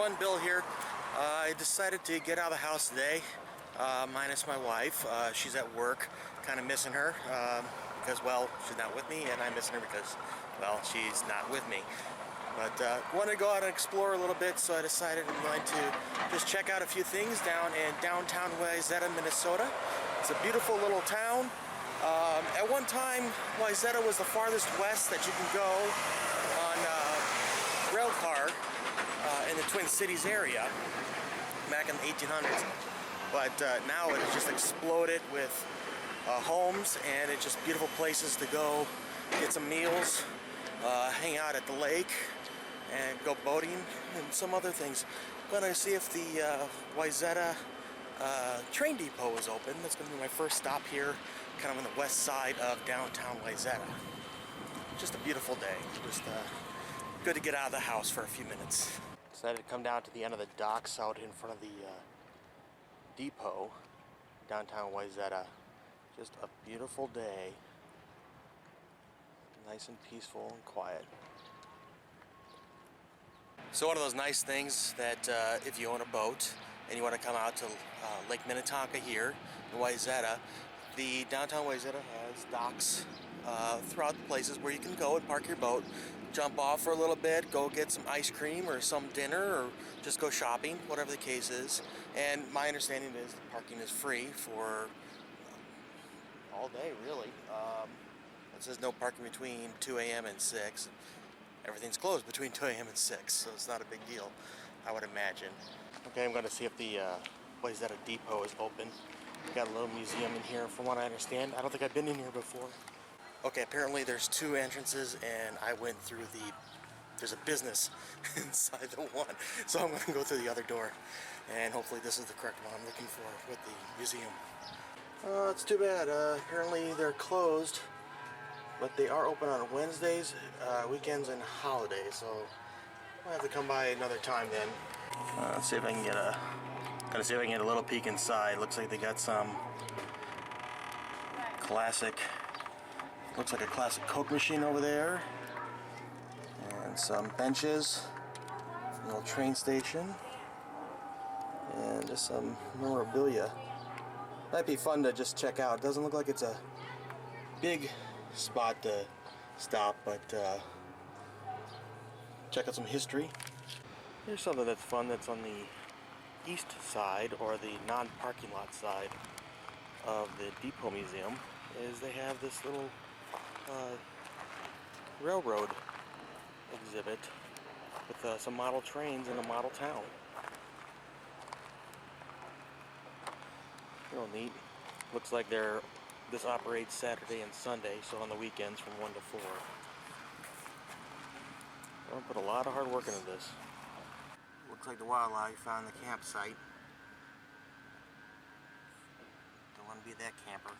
everyone, Bill here. I decided to get out of the house today, minus my wife. She's at work, kind of missing her because, well, she's not with me, and I'm missing her because, well, she's not with me. But wanted to go out and explore a little bit, so I decided I'm going to just check out a few things down in Downtown Wayzata, Minnesota. It's a beautiful little town. At one time, Wayzata was the farthest west that you can go on rail car in the Twin Cities area back in the 1800s. But now it has just exploded with homes, and it's just beautiful places to go get some meals, hang out at the lake, and go boating and some other things. I'm gonna see if the Wayzata train depot is open. That's gonna be my first stop here, kind of on the west side of downtown Wayzata. Just a beautiful day. Just good to get out of the house for a few minutes. Decided to come down to the end of the docks out in front of the depot, downtown Wayzata. Just a beautiful day. Nice and peaceful and quiet. So one of those nice things that if you own a boat and you want to come out to Lake Minnetonka here in Wayzata, the downtown Wayzata has docks throughout the places where you can go and park your boat, jump off for a little bit, go get some ice cream or some dinner, or just go shopping, whatever the case is. And my understanding is the parking is free for all day, really. It says no parking between 2 a.m. and 6. Everything's closed between 2 a.m. and 6, so it's not a big deal, I would imagine. Okay, I'm going to see if the Wayzata depot is open. We've got a little museum in here, from what I understand. I don't think I've been in here before. Okay, apparently there's two entrances, and I went through there's a business inside the one. So I'm going to go through the other door, and hopefully this is the correct one I'm looking for with the museum. It's too bad. Apparently they're closed, but they are open on Wednesdays, weekends, and holidays, so I'll have to come by another time then. Let's see if I can get a little peek inside. Looks like they got some classic, looks like a classic Coke machine over there, and some benches, a little train station, and just some memorabilia. Might be fun to just check out. It doesn't look like it's a big spot to stop, but check out some history. Here's something that's fun that's on the east side, or the non-parking lot side of the Depot Museum, is they have this little railroad exhibit with some model trains in a model town. Real neat. Looks like this operates Saturday and Sunday, so on the weekends from 1 to 4. Well, put a lot of hard work into this. Looks like the wildlife found the campsite. Don't want to be that camper.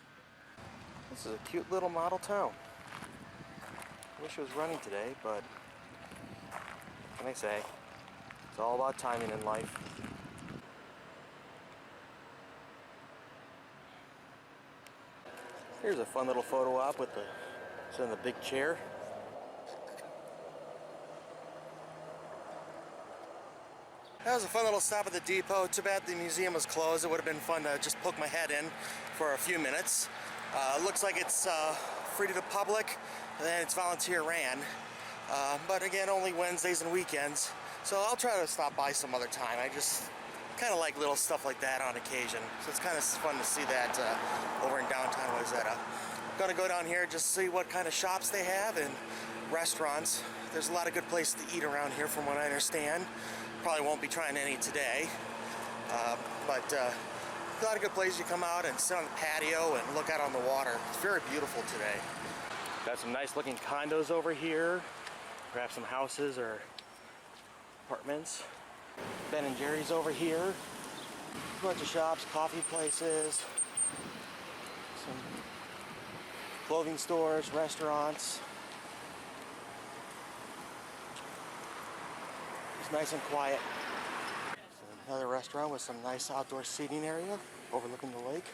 This is a cute little model town. Wish it was running today, but what can I say? It's all about timing in life. Here's a fun little photo op with it's in the big chair. That was a fun little stop at the depot. Too bad the museum was closed. It would have been fun to just poke my head in for a few minutes. Looks like it's free to the public, and it's volunteer ran. But again, only Wednesdays and weekends. So I'll try to stop by some other time. I just kind of like little stuff like that on occasion. So it's kind of fun to see that over in downtown Wayzata. I'm gonna go down here just see what kind of shops they have and restaurants. There's a lot of good places to eat around here from what I understand. Probably won't be trying any today, but a lot of good places you come out and sit on the patio and look out on the water. It's very beautiful today. Got some nice looking condos over here, perhaps some houses or apartments. Ben and Jerry's over here. A bunch of shops, coffee places, some clothing stores, restaurants. It's nice and quiet. Another restaurant with some nice outdoor seating area overlooking the lake.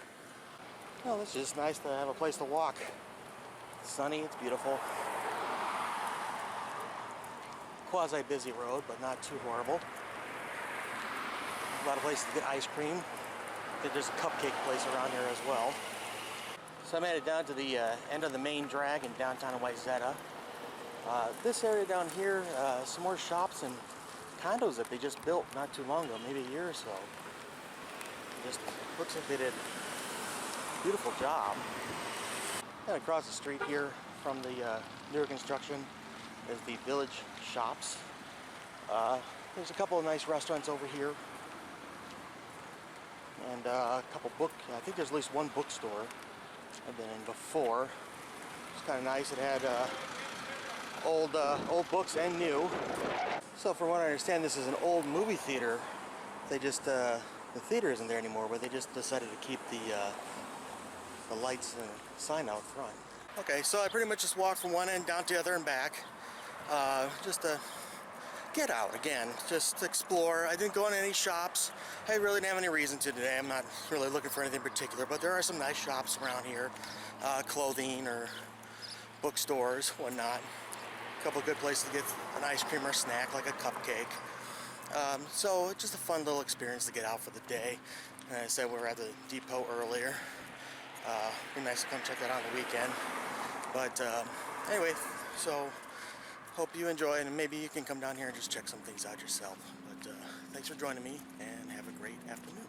Oh, this is just nice to have a place to walk. It's sunny, it's beautiful. Quasi-busy road, but not too horrible. a lot of places to get ice cream. There's a cupcake place around here as well. So I made it down to the end of the main drag in downtown Wayzata. This area down here, some more shops and condos that they just built not too long ago, maybe a year or so. It just looks like they did a beautiful job. And across the street here from the newer construction is the Village Shops. There's a couple of nice restaurants over here. And a couple I think there's at least one bookstore I've been in before. It's kind of nice. It had old books and new. So from what I understand, this is an old movie theater. They just, the theater isn't there anymore, but they just decided to keep the lights and sign out front. Okay, so I pretty much just walked from one end down to the other and back. Just to get out again, just explore. I didn't go in any shops. I really didn't have any reason to today. I'm not really looking for anything particular, but there are some nice shops around here, clothing or bookstores, whatnot. A couple of good places to get an ice cream or snack, like a cupcake. So just a fun little experience to get out for the day. And I said we were at the depot earlier. It'd be nice to come check that out on the weekend. But anyway, so hope you enjoy, and maybe you can come down here and just check some things out yourself. But thanks for joining me, and have a great afternoon.